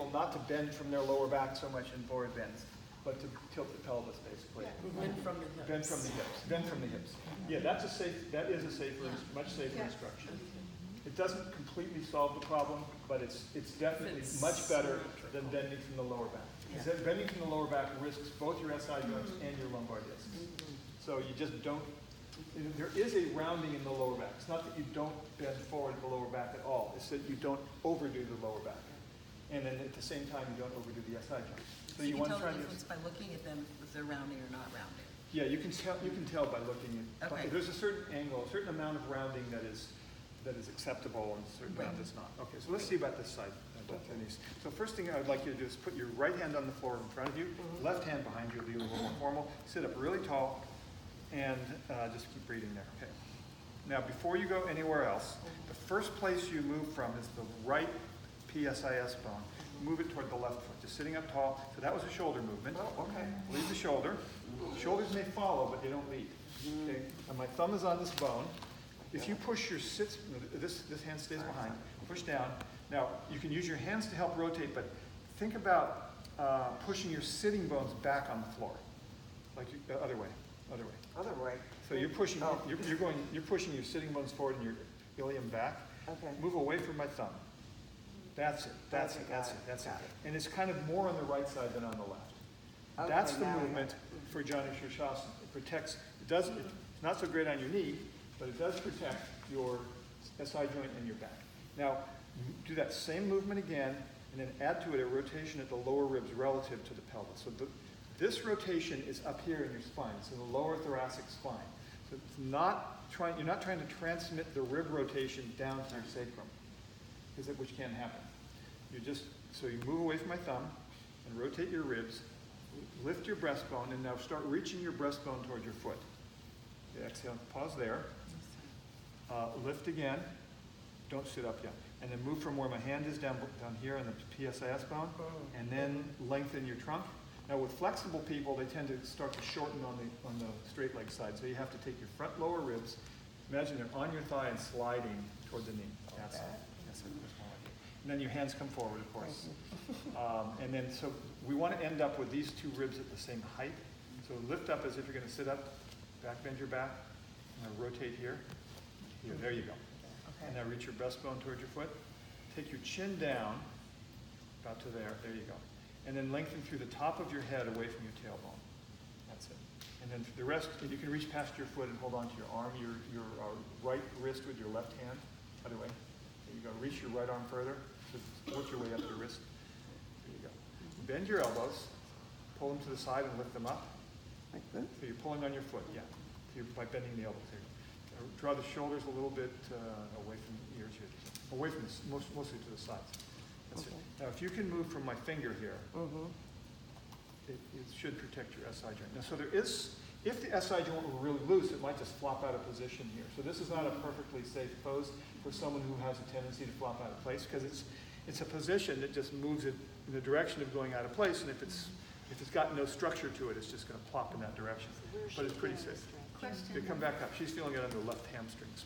people not to bend from their lower back so much in forward bends, but to tilt the pelvis, basically. Bend from the hips. Bend from the hips. Bend from the hips. Yeah, that is a safer, much safer instruction. It doesn't completely solve the problem, but it's definitely much better than bending from the lower back. Because bending from the lower back risks both your SI joints and your lumbar discs. So you just don't. There is a rounding in the lower back. It's not that you don't bend forward the lower back at all. It's that you don't overdo the lower back. And then at the same time, you don't overdo the SI joint. So you can tell the difference by looking at them if they're rounding or not rounding. Yeah, you can tell by looking at. Okay. There's a certain angle, a certain amount of rounding that is acceptable, and a certain amount that's not. Okay, so let's see about this side. Denise. So first thing I would like you to do is put your right hand on the floor in front of you, left hand behind you, be a little more formal. Sit up really tall, and just keep breathing there. Okay. Now, before you go anywhere else, the first place you move from is the right PSIS bone. Move it toward the left foot, just sitting up tall. So that was a shoulder movement. Oh, okay. Lead the shoulder. Shoulders may follow, but they don't lead. Okay. And my thumb is on this bone. If you push your sits, this hand stays behind. Push down. Now, you can use your hands to help rotate, but think about pushing your sitting bones back on the floor, like the other way. Other way. So you're pushing. You're pushing your sitting bones forward and your ilium back. Okay. Move away from my thumb. That's it. That's it. And it's kind of more on the right side than on the left. Okay, That's the movement for Janu Shirshasana. It protects. It's not so great on your knee, but it does protect your SI joint and your back. Now, do that same movement again, and then add to it a rotation at the lower ribs relative to the pelvis. So this rotation is up here in your spine. It's in the lower thoracic spine. So you're not trying to transmit the rib rotation down to your sacrum, which can happen. So you move away from my thumb and rotate your ribs, lift your breastbone, and now start reaching your breastbone toward your foot. Okay, exhale, pause there. Lift again. Don't sit up yet. And then move from where my hand is down here on the PSIS bone, and then lengthen your trunk. Now with flexible people, they tend to start to shorten on the straight leg side. So you have to take your front lower ribs, imagine they're on your thigh and sliding toward the knee. That's it. And then your hands come forward, of course. And then so we want to end up with these two ribs at the same height. So lift up as if you're going to sit up, back bend your back, and rotate here. Here, there you go. And now reach your breastbone towards your foot. Take your chin down, about to there. There you go. And then lengthen through the top of your head away from your tailbone. That's it. And then for the rest, you can reach past your foot and hold on to your arm, your right wrist with your left hand. Other way. There you go. Reach your right arm further. Just work your way up your wrist. There you go. Bend your elbows. Pull them to the side and lift them up. Like this? So you're pulling on your foot, yeah. By bending the elbows here. Draw the shoulders a little bit away from the ears here. Away from mostly to the sides. That's it. Now, if you can move from my finger here, it should protect your SI joint. Now, so there is, if the SI joint were really loose, it might just flop out of position here. So this is not a perfectly safe pose for someone who has a tendency to flop out of place, because it's a position that just moves it in the direction of going out of place, and if it's got no structure to it, it's just going to plop in that direction. But it's pretty safe. Question. Come back up. She's feeling it on the left hamstrings.